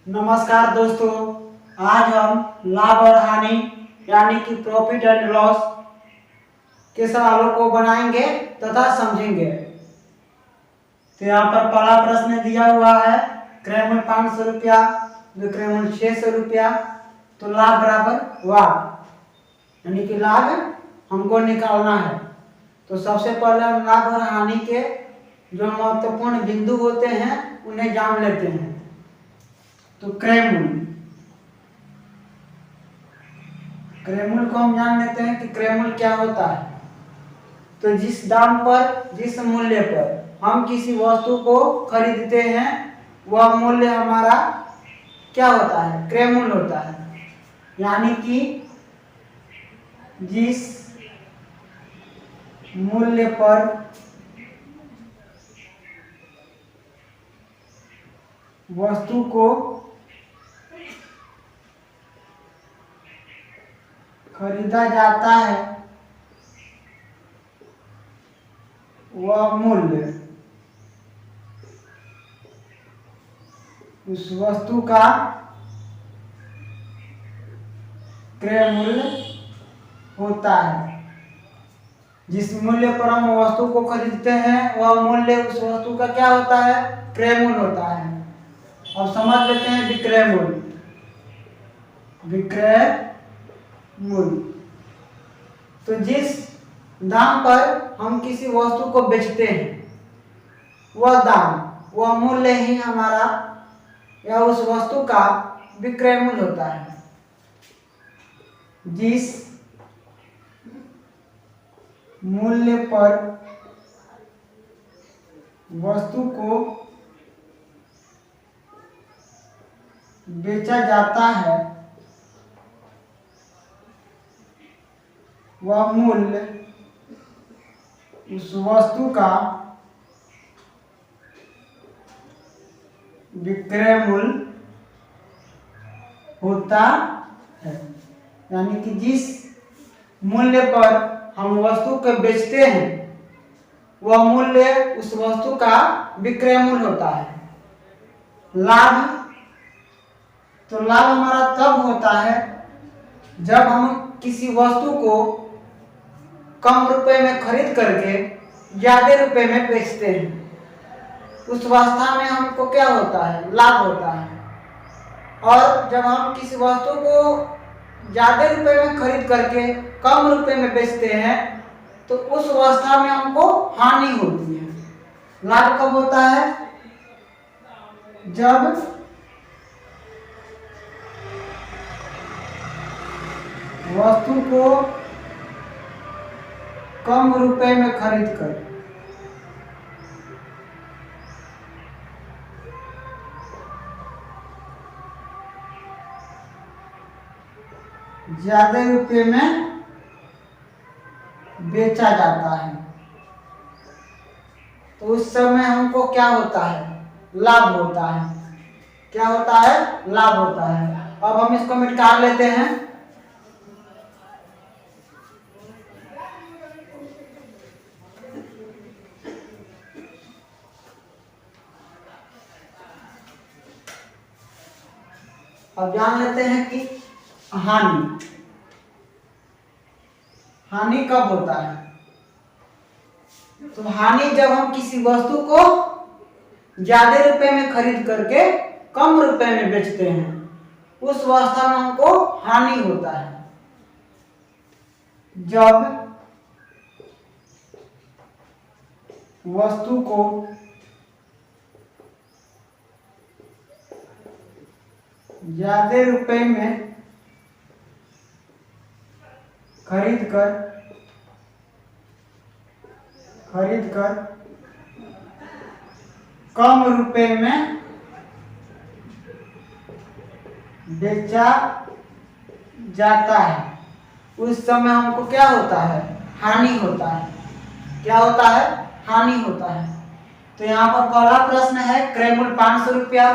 नमस्कार दोस्तों, आज हम लाभ और हानि यानी कि प्रॉफिट एंड लॉस के सवालों को बनाएंगे तथा समझेंगे। तो यहाँ पर पहला प्रश्न दिया हुआ है, क्रय मूल्य 500 रुपया, विक्रय मूल्य 600 रुपया, तो लाभ बराबर वाह, यानी कि लाभ हमको निकालना है। तो सबसे पहले हम लाभ और हानि के जो महत्वपूर्ण बिंदु होते हैं उन्हें जान लेते हैं। तो क्रय मूल्य को हम जान लेते हैं कि क्रय मूल्य क्या होता है। तो जिस दाम पर, जिस मूल्य पर हम किसी वस्तु को खरीदते हैं वह मूल्य हमारा क्या होता है, क्रय मूल्य होता है। यानी कि जिस मूल्य पर वस्तु को खरीदा जाता है वह मूल्य उस वस्तु का क्रय मूल्य होता है। जिस मूल्य पर हम वस्तु को खरीदते हैं वह मूल्य उस वस्तु का क्या होता है, क्रय मूल्य होता है। अब समझ लेते हैं विक्रय मूल्य। विक्रय मूल्य तो जिस दाम पर हम किसी वस्तु को बेचते हैं वह दाम, वह मूल्य ही हमारा या उस वस्तु का विक्रय मूल्य होता है। जिस मूल्य पर वस्तु को बेचा जाता है वह मूल्य उस वस्तु का विक्रय मूल्य होता है। यानी कि जिस मूल्य पर हम वस्तु को बेचते हैं वह मूल्य उस वस्तु का विक्रय मूल्य होता है। लाभ, तो लाभ हमारा तब होता है जब हम किसी वस्तु को कम रुपए में खरीद करके ज्यादा रुपए में बेचते हैं, उस अवस्था में हमको क्या होता है, लाभ होता है। और जब हम किसी वस्तु को ज्यादा रुपए में खरीद करके कम रुपए में बेचते हैं तो उस अवस्था में हमको हानि होती है। लाभ कब होता है, जब वस्तु को कम रुपए में खरीद कर ज्यादा रुपए में बेचा जाता है, तो उस समय हमको क्या होता है, लाभ होता है। क्या होता है, लाभ होता है। अब हम इसको मिटा लेते हैं। अब जान लेते हैं कि हानि, हानि कब होता है। तो हानि जब हम किसी वस्तु को ज्यादा रुपए में खरीद करके कम रुपए में बेचते हैं उस अवस्था में हमको हानि होता है। जब वस्तु को ज्यादा रुपए में खरीद कर कम रुपए में बेचा जाता है, उस समय हमको क्या होता है, हानि होता है। क्या होता है, हानि होता है। तो यहाँ पर पहला प्रश्न है, क्रय मूल्य 500 रुपया,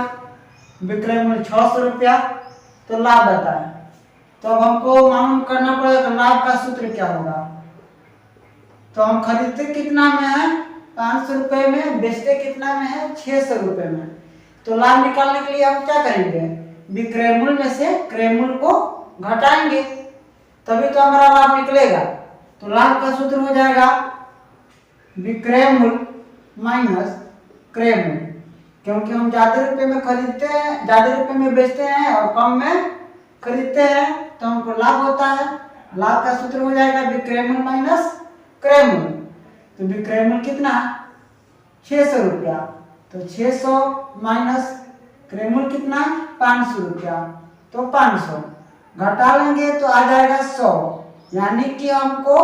विक्रय मूल्य 600 रुपया, तो लाभ बताएं। तो अब हमको मालूम करना पड़ेगा लाभ का सूत्र क्या होगा। तो हम खरीदते कितना में है, 500 रुपए में, बेचते कितना में है, 600 रुपए में। तो लाभ निकालने के लिए हम क्या करेंगे, विक्रय मूल्य में से क्रय मूल्य को घटाएंगे, तभी तो हमारा लाभ निकलेगा। तो लाभ का सूत्र हो जाएगा विक्रय मूल्य माइनस क्रय मूल्य, क्योंकि हम ज्यादा रुपए में खरीदते हैं, ज्यादा रुपए में बेचते हैं और कम में खरीदते हैं, तो हमको लाभ होता है। लाभ का सूत्र हो जाएगा विक्रय मूल्य माइनस क्रय मूल्य। तो विक्रय मूल्य कितना, 600 रुपया, तो 600 माइनस क्रय मूल्य कितना, 500 रुपया, तो 500 घटा लेंगे तो आ जाएगा 100, यानी कि हमको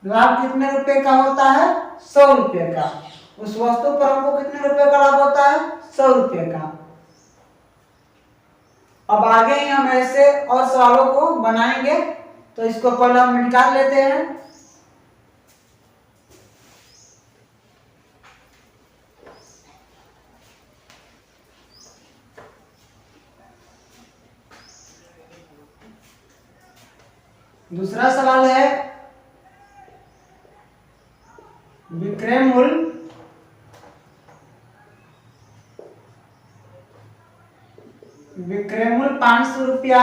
लाभ कितने रुपए का होता है, 100 रुपये का। उस वस्तु पर हमको कितने रुपए का लाभ होता है, 100 रुपये का। अब आगे ही हम ऐसे और सवालों को बनाएंगे, तो इसको पहले हम निकाल लेते हैं। दूसरा सवाल है विक्रय मूल्य विक्रय मूल्य 500 रुपया,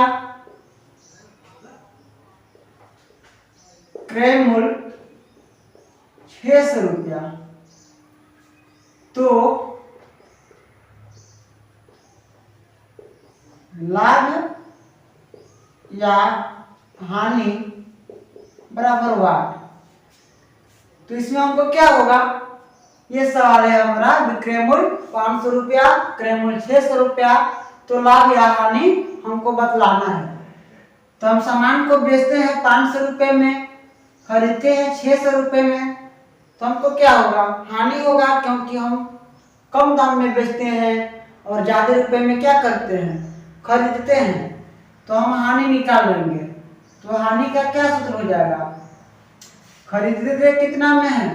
क्रय मूल्य 600 रुपया, तो लाभ या हानि बराबर वाट। तो इसमें हमको क्या होगा, ये सवाल है हमारा, विक्रय मूल्य 500 रुपया, क्रय मूल्य 600 रुपया, तो लाभ या हानि हमको बतलाना है। तो हम सामान को बेचते हैं 500 रुपये में, खरीदते हैं 600 रुपये में, तो हमको क्या होगा, हानि होगा, क्योंकि हम कम दाम में बेचते हैं और ज्यादा रुपये में क्या करते हैं, खरीदते हैं, तो हम हानि निकाल लेंगे। तो हानि का क्या सूत्र हो जाएगा, खरीदते थे कितना में है,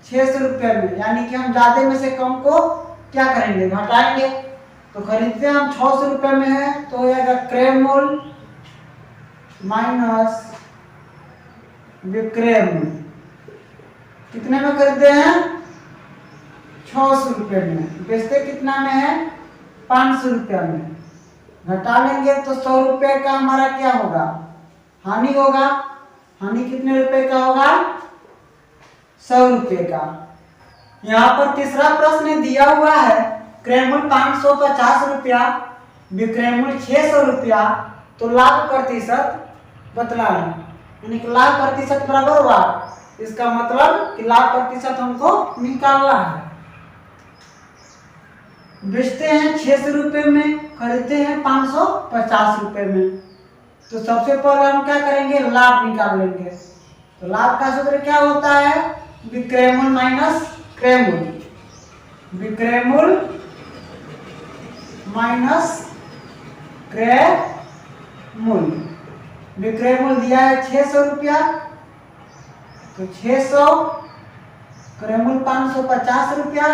600 रुपये में, यानी कि हम ज्यादा में से कम को क्या करेंगे, घटाएंगे। तो खरीदते हम 600 रुपये में है, तो हो जाएगा क्रय मूल्य माइनस विक्रय मूल्य। कितने में खरीदते हैं, 600 रुपये में, बेचते कितना में है, 500 रुपये में, घटा लेंगे तो 100 रुपये का हमारा क्या होगा, हानि होगा। हानि कितने रुपए का होगा, 100 रुपये का। यहाँ पर तीसरा प्रश्न दिया हुआ है, क्रय मूल्य 550 रुपया, विक्रय मूल्य 600 रुपया, तो लाभ प्रतिशत बतलाना, यानी कि लाभ प्रतिशत बराबर हुआ। इसका मतलब कि लाभ प्रतिशत हमको निकालना है। बेचते हैं 600 रुपये में, खरीदते हैं 550 रुपये में, तो सबसे पहले हम क्या करेंगे, लाभ निकाल लेंगे। तो लाभ का सूत्र क्या होता है, विक्रय मूल्य माइनस क्रय मूल्य, विक्रय मूल्य माइनस क्रय मूल्य। विक्रय मूल्य दिया है 600 रुपया, तो 600, क्रय मूल्य 550 रुपया,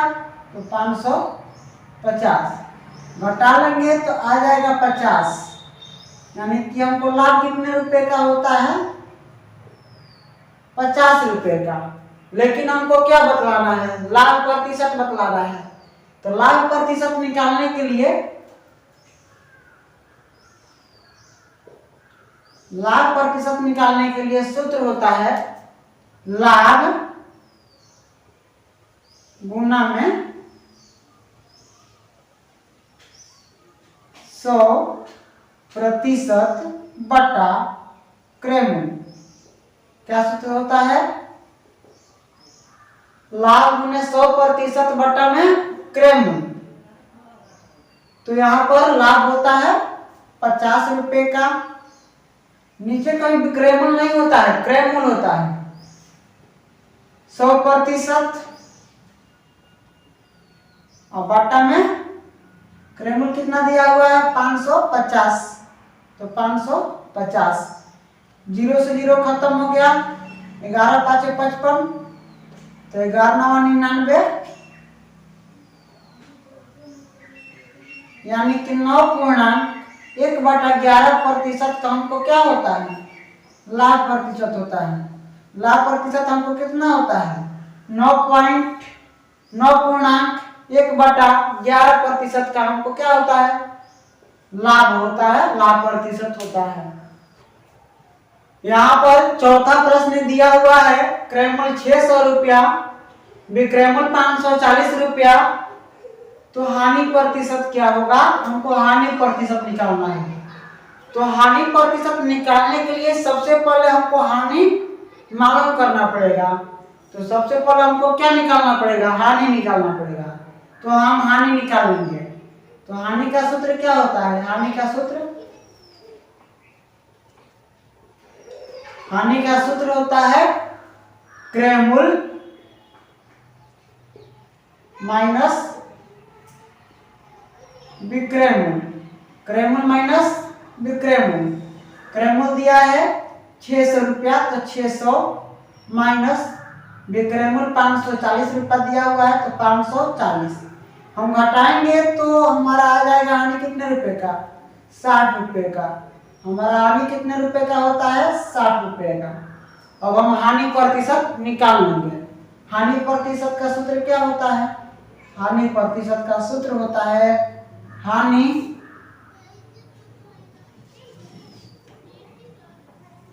तो 550 घटा लेंगे तो आ जाएगा 50, यानी कि हमको लाभ कितने रुपए का होता है, 50 रुपए का। लेकिन हमको क्या बतलाना है, लाभ प्रतिशत बतलाना है। तो लाभ प्रतिशत निकालने के लिए, लाभ प्रतिशत निकालने के लिए सूत्र होता है लाभ गुना में 100% बटा क्रय मूल्य। क्या सूत्र होता है, लाभ गुने 100% बटा में क्रय मूल्य। तो यहाँ पर लाभ होता है 50 रुपये का, नीचे कहीं विक्रय मूल्य नहीं होता है, क्रय मूल्य होता है 100%, और बटा में क्रय मूल्य कितना दिया हुआ है, 550, तो 550, 0 से 0 खत्म हो गया, 11 5 55, तो 11 9 99, यानी कि 9.1/11% का हमको क्या होता है, लाभ प्रतिशत होता है। लाभ प्रतिशत हमको कितना होता है, 9.1 1/11% का हमको क्या होता है, लाभ होता है, लाभ प्रतिशत होता है। यहाँ पर चौथा प्रश्न दिया हुआ है, क्रयमूल्य 600 रुपया, विक्रयमूल्य 540 रुपया, तो हानि प्रतिशत क्या होगा, हमको हानि प्रतिशत निकालना है। तो हानि प्रतिशत निकालने के लिए सबसे पहले हमको हानि मालूम करना पड़ेगा। तो सबसे पहले हमको क्या निकालना पड़ेगा, हानि निकालना पड़ेगा। तो हम हानि निकालेंगे। तो हानि का सूत्र क्या होता है, हानि का सूत्र होता है क्रयमूल्य माइनस विक्रयमूल्य, क्रयमूल्य माइनस विक्रयमूल्य। क्रयमूल्य दिया है 600 रुपया, तो 600 माइनस विक्रयमूल्य 540 रुपया दिया हुआ है, तो 540 हम घटाएंगे तो हमारा आ जाएगा हानि कितने रुपए का, 60 रुपए का। हमारा हानि कितने रुपए का होता है, 60 रुपए का। अब हम हानि प्रतिशत निकाल लेंगे। हानि प्रतिशत का सूत्र क्या होता है, हानि प्रतिशत का सूत्र होता है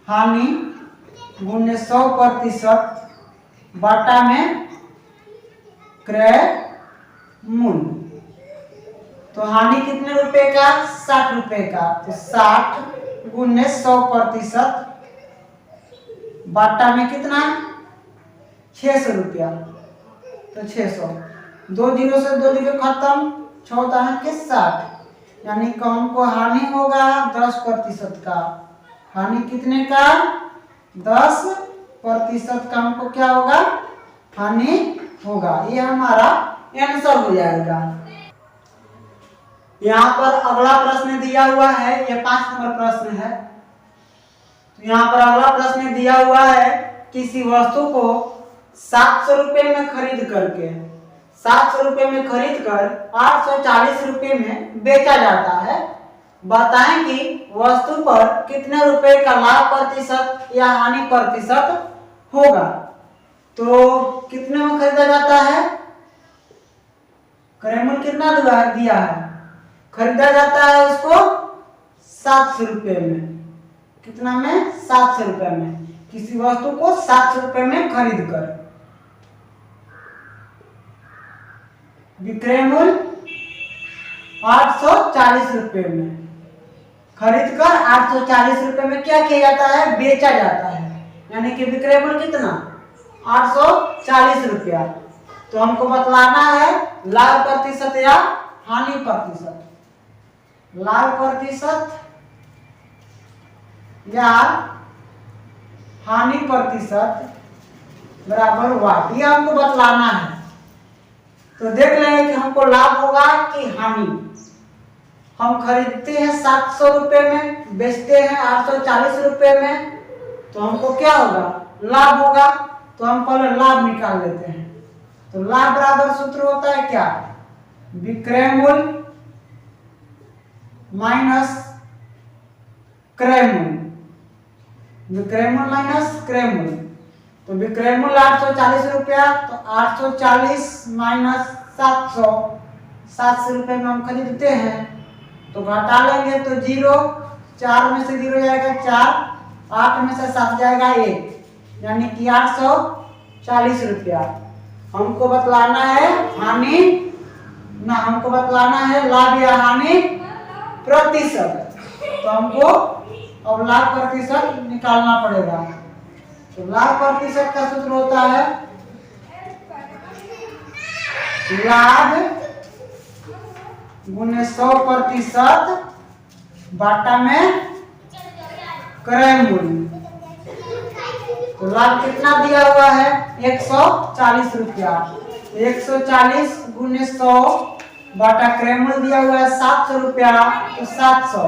हानि गुणे 100% बाटा में क्रय मूल्य। तो हानि कितने रुपए का, 60 रुपए का। तो 60 गुणे 100% बाटा में कितना, 600 रुपया। तो 600, 2 जीरो से 2 जीरो खत्म, 6 है कि 60, यानी कि हमको हानि होगा 10% का। हानि कितने का, 10% का हमको क्या होगा, हानि होगा। ये हमारा आंसर हो जाएगा। यहाँ पर अगला प्रश्न दिया हुआ है, ये 5 नंबर प्रश्न है। तो यहाँ पर अगला प्रश्न दिया हुआ है, किसी वस्तु को 700 रुपये में खरीद करके 700 रुपये में खरीद कर 840 रुपये में बेचा जाता है। बताएं कि वस्तु पर कितने रुपए का लाभ प्रतिशत या हानि प्रतिशत होगा। तो कितने में खरीदा जाता है, क्रयमूल्य कितना दिया है, खरीदा जाता है उसको 700 रुपये में। कितना में, 700 रुपये में। किसी वस्तु को 700 रुपये में खरीद कर, विक्रय मूल्य 840 रुपये में, खरीद कर 840 रुपये में क्या किया जाता है, बेचा जाता है। यानी कि विक्रय मूल्य कितना, 840 रुपया। तो हमको बतलाना है लाभ प्रतिशत या हानि प्रतिशत। लाभ प्रतिशत या हानि प्रतिशत बराबर वाट, ये हमको बतलाना है। तो देख लें कि हमको लाभ होगा कि हानि। हम खरीदते हैं 700 रुपये में, बेचते हैं 840 रुपये में, तो हमको क्या होगा, लाभ होगा। तो हम पहले लाभ निकाल लेते हैं। तो लाभ बराबर सूत्र होता है क्या, विक्रय मूल्य माइनस क्रय मूल्य, विक्रय मूल्य माइनस क्रय मूल्य। तो विक्रय मूल्य 840 रुपया, तो 840 माइनस 700, 700 रुपये में हम खरीदते हैं। तो घटा लेंगे तो 0, 4 में से 0 जाएगा 4, 8 में से 7 जाएगा 1, यानी कि 840 रुपया। हमको बतलाना है हानि ना, हमको बतलाना है लाभ या हानि प्रतिशत। तो हमको अब लाभ प्रतिशत निकालना पड़ेगा। तो लाभ प्रतिशत का सूत्र होता है लाभ गुने 100% बाटा में क्रय मूल्य। तो लाभ कितना दिया हुआ है, 140 रुपया। 140 गुने 100 बाटा क्रय मूल्य दिया हुआ है 700 रुपया। तो 700,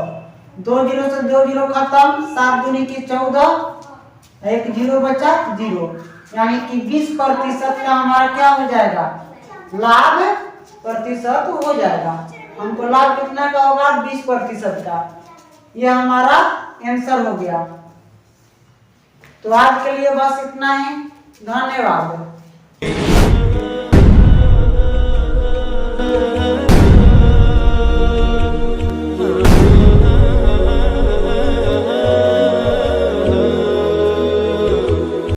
2 जीरो से 2 जीरो खत्म, 7 दूनी की 14, 1 जीरो बचा 0, यानी कि 20% का हमारा क्या हो जाएगा, लाभ प्रतिशत हो जाएगा। हमको लाभ कितना का होगा, 20% का। यह हमारा आंसर हो गया। तो आज के लिए बस इतना ही, धन्यवाद।